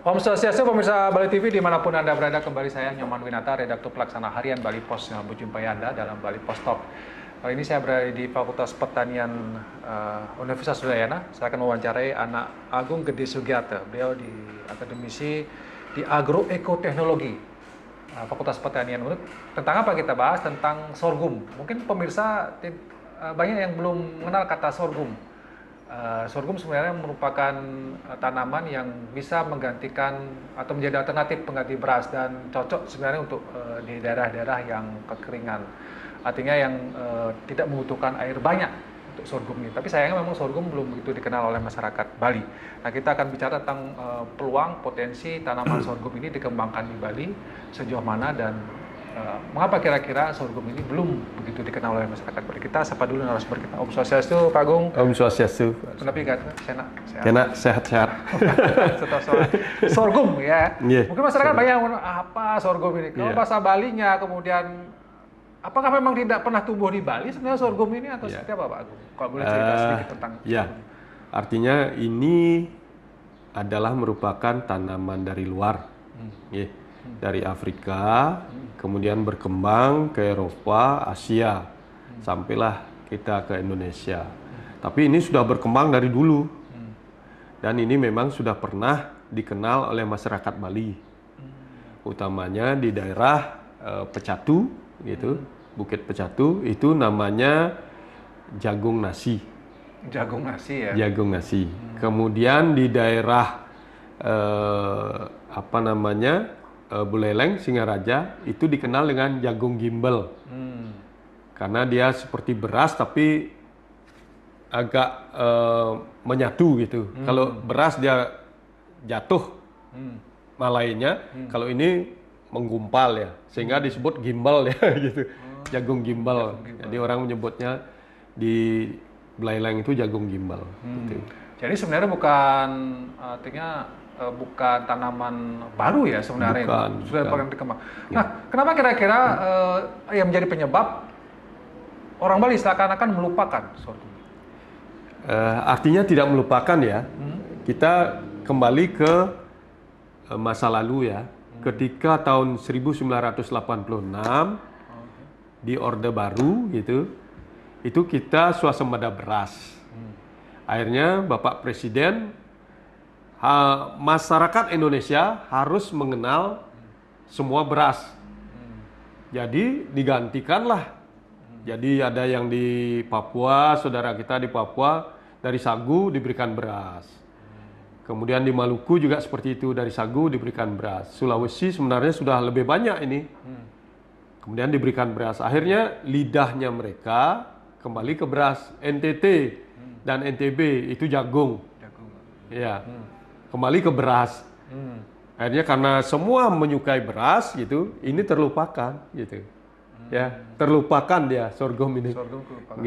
Om Swastiastu, pemirsa Bali TV dimanapun Anda berada, kembali saya Nyoman Winata, redaktur pelaksana harian Bali Pos, yang berjumpai Anda dalam Bali Pos Talk. Kali ini saya berada di Fakultas Pertanian Universitas Udayana. Saya akan mewawancarai anak Agung Gede Sugiarto. Beliau di akademisi di agroekoteknologi Fakultas Pertanian UNUD. Tentang apa kita bahas? Tentang sorghum. Mungkin pemirsa banyak yang belum mengenal kata sorghum. Sorghum sebenarnya merupakan tanaman yang bisa menggantikan atau menjadi alternatif pengganti beras dan cocok sebenarnya untuk di daerah-daerah yang kekeringan. Artinya yang tidak membutuhkan air banyak untuk sorghum ini. Tapi sayangnya memang sorghum belum begitu dikenal oleh masyarakat Bali. Nah, kita akan bicara tentang peluang potensi tanaman sorghum ini dikembangkan di Bali sejauh mana dan mengapa kira-kira sorghum ini belum begitu dikenal oleh masyarakat Bali. Kita sapa dulu narasumber kita. Om Swastiastu, Pak Agung. Om Swastiastu. Kenapa enggak? Sehat-sehat. Sorghum ya. Yeah. Mungkin masyarakat banyak yang apa sorghum ini. Kalau bahasa Balinya kemudian apakah memang tidak pernah tumbuh di Bali sebenarnya sorghum ini atau seperti apa, Pak Agung? Kalau boleh cerita sedikit tentang sorghum. Artinya ini adalah merupakan tanaman dari luar. Dari Afrika, kemudian berkembang ke Eropa, Asia, sampailah kita ke Indonesia. Tapi ini sudah berkembang dari dulu, dan ini memang sudah pernah dikenal oleh masyarakat Bali, utamanya di daerah Pecatu, gitu, Bukit Pecatu, itu namanya jagung nasi. Jagung nasi ya? Jagung nasi. Kemudian di daerah Buleleng, Singaraja, itu dikenal dengan jagung gimbal. Karena dia seperti beras tapi agak menyatu gitu. Kalau beras dia jatuh malainya, kalau ini menggumpal ya, sehingga disebut gimbal ya gitu. Jagung gimbal. Jadi orang menyebutnya di Buleleng itu jagung gimbal. Gitu. Jadi sebenarnya bukan bukan tanaman baru ya sebenarnya, sudah paling berkembang. Nah, kenapa kira-kira yang menjadi penyebab orang Bali seakan-akan melupakan sorghum? Artinya tidak melupakan ya. Kita kembali ke masa lalu ya. Ketika tahun 1986 di Orde Baru gitu, itu kita swasembada beras. Akhirnya Bapak Presiden, masyarakat Indonesia harus mengenal semua beras. Jadi digantikanlah. Jadi ada yang di Papua, saudara kita di Papua, dari sagu diberikan beras. Kemudian di Maluku juga seperti itu, dari sagu diberikan beras. Sulawesi sebenarnya sudah lebih banyak ini. Kemudian diberikan beras. Akhirnya lidahnya mereka kembali ke beras. NTT dan NTB itu jagung. Ya. Kembali ke beras. Akhirnya karena semua menyukai beras gitu, ini terlupakan gitu. Ya, terlupakan dia sorghum ini. Sorghum terlupakan.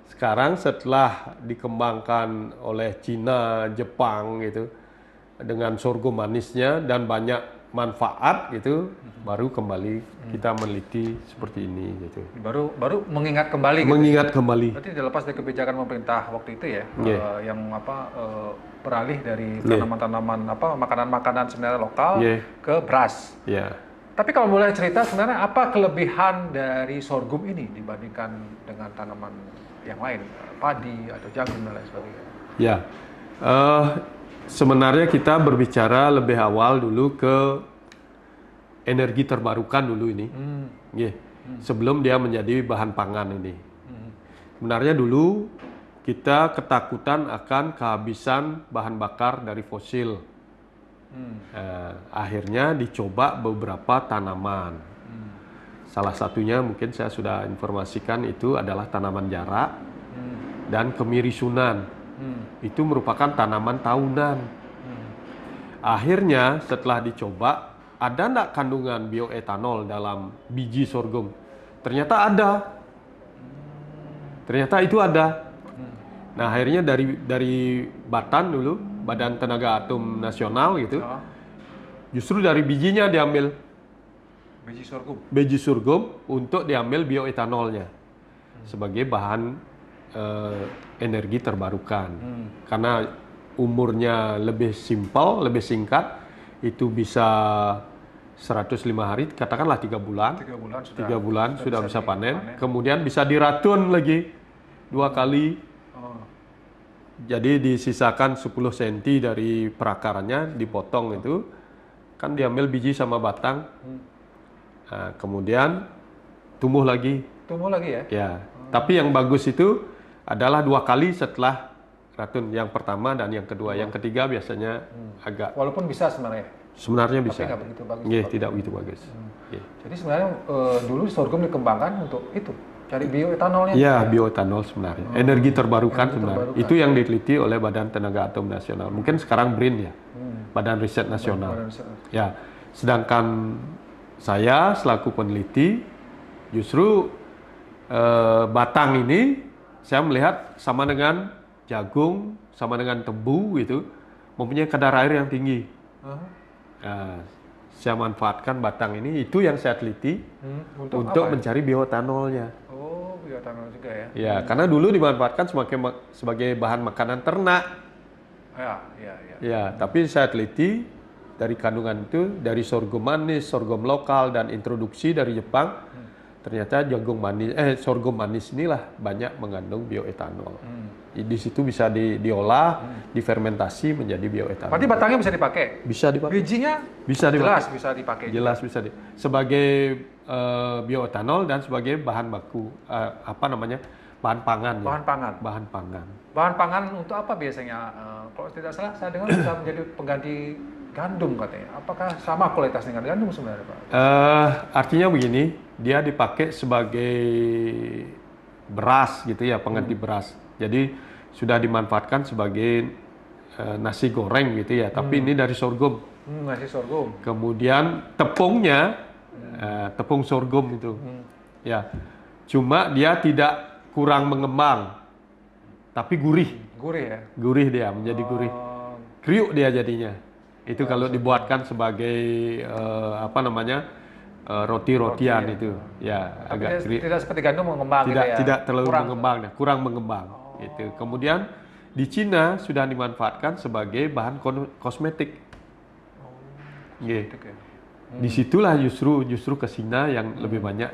Sekarang setelah dikembangkan oleh Cina, Jepang gitu, dengan sorghum manisnya dan banyak manfaat gitu, baru kembali kita meneliti seperti ini gitu. Baru mengingat kembali. Mengingat gitu. kembali. Berarti dilepas dari kebijakan pemerintah waktu itu ya, yang beralih dari tanaman-tanaman makanan-makanan sebenarnya lokal ke beras. Tapi kalau boleh cerita sebenarnya apa kelebihan dari sorghum ini dibandingkan dengan tanaman yang lain, padi atau jagung dan lain sebagainya? Sebenarnya kita berbicara lebih awal dulu ke energi terbarukan dulu ini, sebelum dia menjadi bahan pangan ini. Sebenarnya dulu kita ketakutan akan kehabisan bahan bakar dari fosil. Akhirnya dicoba beberapa tanaman. Salah satunya mungkin saya sudah informasikan itu adalah tanaman jarak dan kemiri Sunan. Itu merupakan tanaman tahunan. Akhirnya setelah dicoba, ada enggak kandungan bioetanol dalam biji sorghum? Ternyata ada. Ternyata itu ada. Nah, akhirnya dari Batan dulu, Badan Tenaga Atom Nasional gitu, justru dari bijinya diambil. Biji sorghum untuk diambil bioetanolnya sebagai bahan energi terbarukan. Karena umurnya lebih simpel, lebih singkat, itu bisa 105 hari, katakanlah 3 bulan. 3 bulan 3 bulan sudah bisa panen. dipanen. Kemudian bisa diratun lagi 2 kali. Oh. Jadi disisakan 10 cm dari perakarannya, dipotong itu. Kan diambil biji sama batang. Nah, kemudian tumbuh lagi. Tumbuh lagi ya? Ya, tapi yang bagus itu adalah 2 kali setelah ratun. Yang pertama dan yang kedua. Yang ketiga biasanya agak, Walaupun bisa sebenarnya. sebenarnya bisa. Tapi nggak begitu bagus. Iya, tidak begitu bagus. Iya. Jadi sebenarnya dulu sorghum dikembangkan untuk itu, cari bioetanolnya. Iya, bioetanol sebenarnya. Energi terbarukan Energi sebenarnya. terbarukan. Itu yang diteliti oleh Badan Tenaga Atom Nasional. Mungkin sekarang BRIN ya, Badan Riset Nasional. Badan riset. Ya, sedangkan saya selaku peneliti justru batang ini saya melihat sama dengan jagung, sama dengan tebu gitu, mempunyai kadar air yang tinggi. Nah, saya manfaatkan batang ini, itu yang saya teliti untuk apa ya? mencari bioetanolnya. Oh, bioetanol juga ya? Ya, karena dulu dimanfaatkan sebagai bahan makanan ternak. Ya, ya, ya. Ya, tapi saya teliti dari kandungan itu, dari sorghum manis, sorghum lokal, dan introduksi dari Jepang, ternyata sorghum manis inilah banyak mengandung bioetanol. Di situ bisa diolah, difermentasi menjadi bioetanol. Berarti batangnya bisa dipakai? Bisa dipakai. Bijinya Bisa dipakai. jelas bisa dipakai. Jelas bisa sebagai bioetanol dan sebagai bahan baku bahan pangan. Bahan pangan. Bahan pangan. Bahan pangan untuk apa biasanya? Kalau tidak salah, saya dengar bisa menjadi pengganti gandum katanya. Apakah sama kualitas dengan gandum sebenarnya, Pak? Artinya begini, dia dipakai sebagai beras gitu ya, pengganti beras. Jadi sudah dimanfaatkan sebagai nasi goreng gitu ya, tapi ini dari sorghum. Nasi sorghum. Kemudian tepungnya, tepung sorghum itu, ya, cuma dia tidak kurang mengembang, tapi gurih. Gurih ya? Gurih dia, menjadi gurih. Kriuk dia jadinya. Itu kalau dibuatkan sebagai roti-rotian itu, ya Tapi agak kriuk. tidak seperti gandum mengembang gitu ya? Tidak terlalu mengembang, kurang mengembang. Gitu. Kemudian di Cina sudah dimanfaatkan sebagai bahan kosmetik. Gitu ya. Disitulah justru ke Cina yang lebih banyak.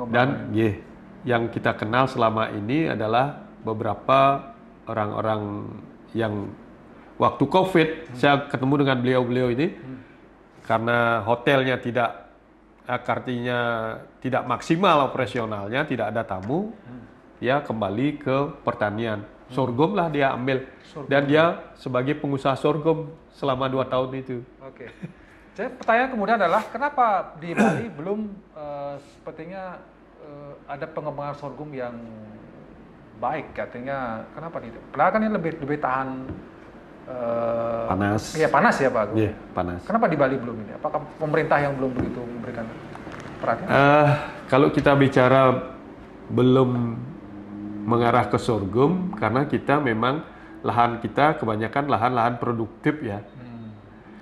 Dan yang kita kenal selama ini adalah beberapa orang-orang yang waktu COVID saya ketemu dengan beliau-beliau ini karena hotelnya artinya tidak maksimal operasionalnya, tidak ada tamu, dia kembali ke pertanian. Sorghum lah dia ambil. Dan dia sebagai pengusaha sorghum selama 2 tahun itu. Oke. Jadi pertanyaan kemudian adalah kenapa di Bali belum sepertinya ada pengembangan sorghum yang baik, katanya kenapa tidak? Padahal kan ini lebih tahan panas. Iya panas ya Pak. Iya, panas. Kenapa di Bali belum ini? Apakah pemerintah yang belum begitu memberikan perhatian? Kalau kita bicara belum mengarah ke sorghum, karena kita memang lahan kita kebanyakan lahan-lahan produktif ya.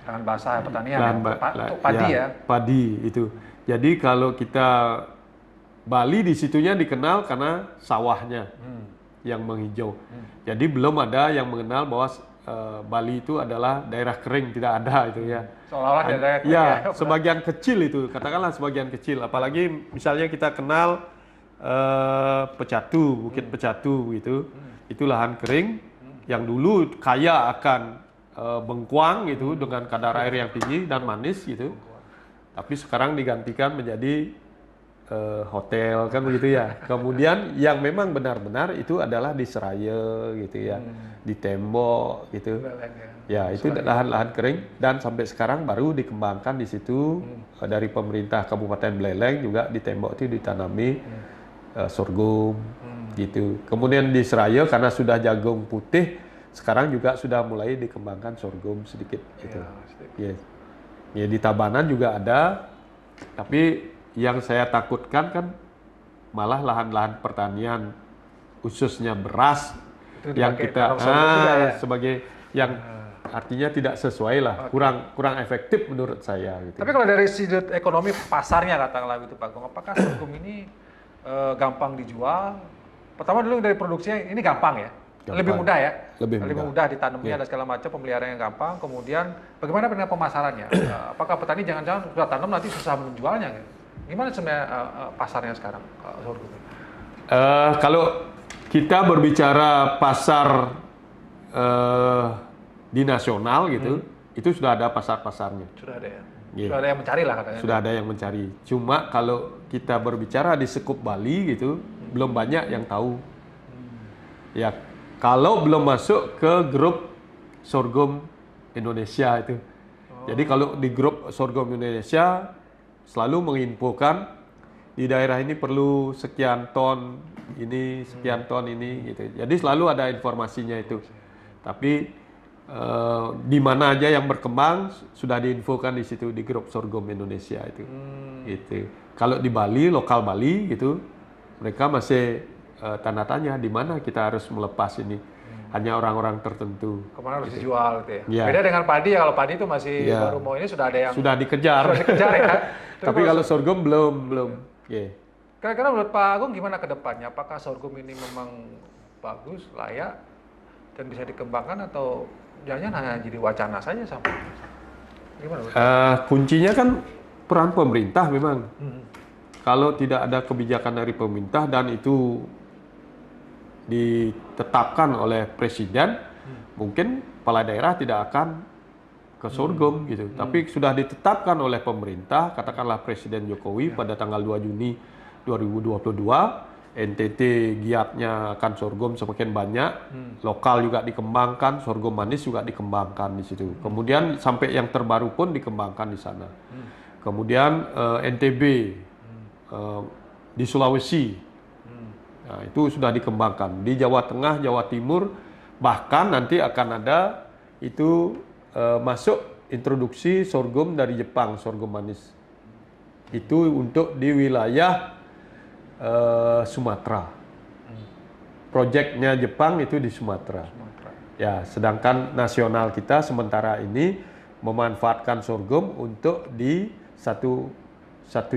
Lahan basah pertanian, Lahan untuk padi ya. Padi itu. Jadi kalau kita Bali di situnya dikenal karena sawahnya yang menghijau. Jadi belum ada yang mengenal bahwa Bali itu adalah daerah kering, tidak ada itu ya. Seolah-olah daerah kering ya. ya. Sebagian kecil itu, katakanlah sebagian kecil. Apalagi misalnya kita kenal Pecatu, Bukit Pecatu gitu. Itu lahan kering yang dulu kaya akan bengkuang gitu dengan kadar air yang tinggi dan manis gitu. Tapi sekarang digantikan menjadi hotel kan begitu ya. Kemudian yang memang benar-benar itu adalah di Seraya gitu ya, di Tembok gitu. Ya itu lahan-lahan kering dan sampai sekarang baru dikembangkan di situ dari pemerintah Kabupaten Beleleng juga di Tembok itu ditanami sorghum gitu. Kemudian di Seraya karena sudah jagung putih, sekarang juga sudah mulai dikembangkan sorghum sedikit gitu. Ya di Tabanan juga ada, tapi yang saya takutkan kan malah lahan-lahan pertanian khususnya beras itu yang kita sebagai yang artinya tidak sesuai lah, kurang efektif menurut saya gitu. Tapi kalau dari sudut ekonomi pasarnya katakanlah gitu Pak Gong, apakah sorghum ini gampang dijual? Pertama dulu dari produksinya ini gampang ya? lebih mudah ya, Lebih mudah ditanamnya, ada segala macam, pemeliharaan yang gampang. Kemudian bagaimana dengan pemasarannya? Apakah petani jangan-jangan sudah tanam nanti susah menjualnya? Gimana sebenarnya pasarnya sekarang sorghum? Kalau kita berbicara pasar di nasional gitu, itu sudah ada pasar-pasarnya. Sudah ada ya? Yeah. Sudah ada yang mencari lah katanya. Sudah ada yang mencari. Cuma kalau kita berbicara di sekup Bali gitu, belum banyak yang tahu. Ya, kalau belum masuk ke grup sorghum Indonesia itu. Jadi kalau di grup sorghum Indonesia selalu menginfokan di daerah ini perlu sekian ton ini, sekian ton ini gitu. Jadi selalu ada informasinya itu. Tapi di mana aja yang berkembang sudah diinfokan di situ di grup sorghum Indonesia itu. Gitu. Kalau di Bali, lokal Bali gitu, mereka masih tanda tanya di mana kita harus melepas ini. Hanya orang-orang tertentu. Kemana harus dijual gitu ya. Ya. Beda dengan padi ya, kalau padi itu masih baru mau ini sudah ada yang sudah dikejar. Sudah dikejar ya. Tapi kalau sorghum belum. Yeah. Kira-kira menurut Pak Agung gimana ke depannya? Apakah sorghum ini memang bagus, layak, dan bisa dikembangkan atau jangan hanya jadi wacana saja sampai gimana? Kuncinya kan peran pemerintah memang. Kalau tidak ada kebijakan dari pemerintah dan itu ditetapkan oleh presiden, mungkin kepala daerah tidak akan ke sorghum gitu. Tapi sudah ditetapkan oleh pemerintah, katakanlah Presiden Jokowi pada tanggal 2 Juni 2022, NTT giatnya akan sorghum semakin banyak, lokal juga dikembangkan, sorghum manis juga dikembangkan di situ. Kemudian sampai yang terbaru pun dikembangkan di sana. Kemudian NTB di Sulawesi, nah, itu sudah dikembangkan. Di Jawa Tengah, Jawa Timur, bahkan nanti akan ada itu masuk introduksi sorghum dari Jepang, sorghum manis. Itu untuk di wilayah Sumatera. Proyeknya Jepang itu di Sumatera. Ya, sedangkan nasional kita sementara ini memanfaatkan sorghum untuk di 1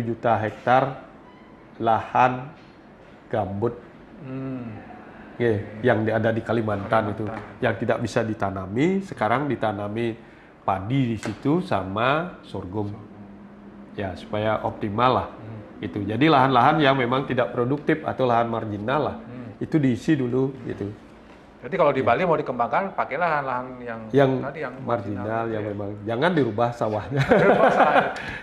juta hektar lahan gambut yang ada di Kalimantan itu, yang tidak bisa ditanami, sekarang ditanami padi di situ sama sorghum. Ya, supaya optimal lah. Itu. Jadi lahan-lahan yang memang tidak produktif atau lahan marginal lah, itu diisi dulu gitu. Jadi kalau di Bali mau dikembangkan, pakailah lahan yang tadi yang marginal, yang memang jangan dirubah sawahnya.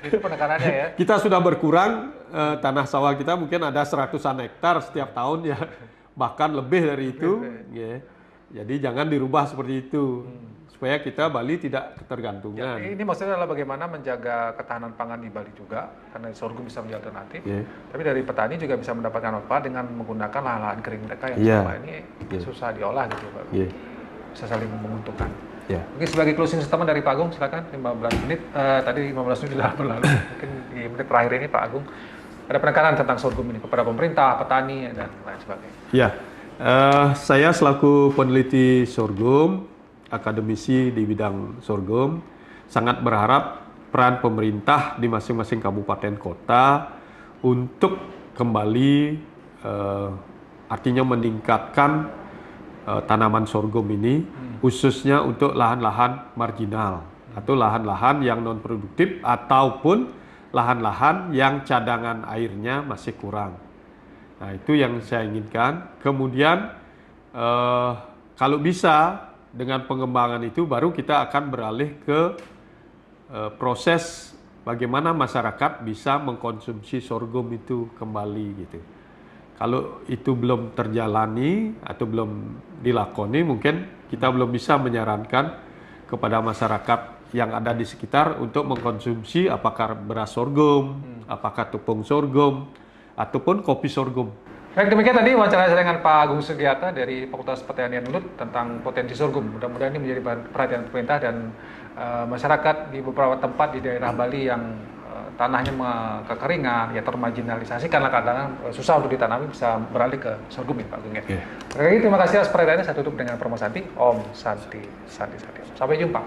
Itu penekanannya ya. Kita sudah berkurang tanah sawah kita mungkin ada 100-an hektar setiap tahun ya, bahkan lebih dari itu. Ya. Jadi jangan dirubah seperti itu, supaya kita Bali tidak ketergantungan. Ya, ini maksudnya adalah bagaimana menjaga ketahanan pangan di Bali juga, karena sorghum bisa menjadi alternatif. Tapi dari petani juga bisa mendapatkan manfaat dengan menggunakan lahan-lahan kering mereka yang selama ini susah diolah gitu, Pak. Bisa saling menguntungkan. Oke, sebagai closing statement dari Pak Agung, silakan 15 menit. Tadi 15 menit sudah berlalu. Mungkin di menit terakhir ini Pak Agung ada penekanan tentang sorghum ini kepada pemerintah, petani dan lain sebagainya. Ya, saya selaku peneliti sorghum, akademisi di bidang sorghum, sangat berharap peran pemerintah di masing-masing kabupaten kota untuk kembali artinya meningkatkan tanaman sorghum ini, khususnya untuk lahan-lahan marginal atau lahan-lahan yang non produktif ataupun lahan-lahan yang cadangan airnya masih kurang. Nah, itu yang saya inginkan. Kemudian kalau bisa dengan pengembangan itu baru kita akan beralih ke proses bagaimana masyarakat bisa mengkonsumsi sorghum itu kembali gitu. Kalau itu belum terjalani atau belum dilakoni, mungkin kita belum bisa menyarankan kepada masyarakat yang ada di sekitar untuk mengkonsumsi apakah beras sorghum, apakah tepung sorghum, ataupun kopi sorghum. Baik, demikian tadi wawancara saya dengan Pak Agung Sugiarto dari Fakultas Pertanian UNUD tentang potensi sorghum. Mudah-mudahan ini menjadi perhatian pemerintah dan masyarakat di beberapa tempat di daerah Bali yang tanahnya kekeringan, ya termarginalisasi karena kadang susah untuk ditanami, bisa beralih ke sorghum ya Pak Agung ya. Terima kasih atas perhatiannya. Saya tutup dengan promo Santi, Om Santi Santi Santi. Sampai jumpa.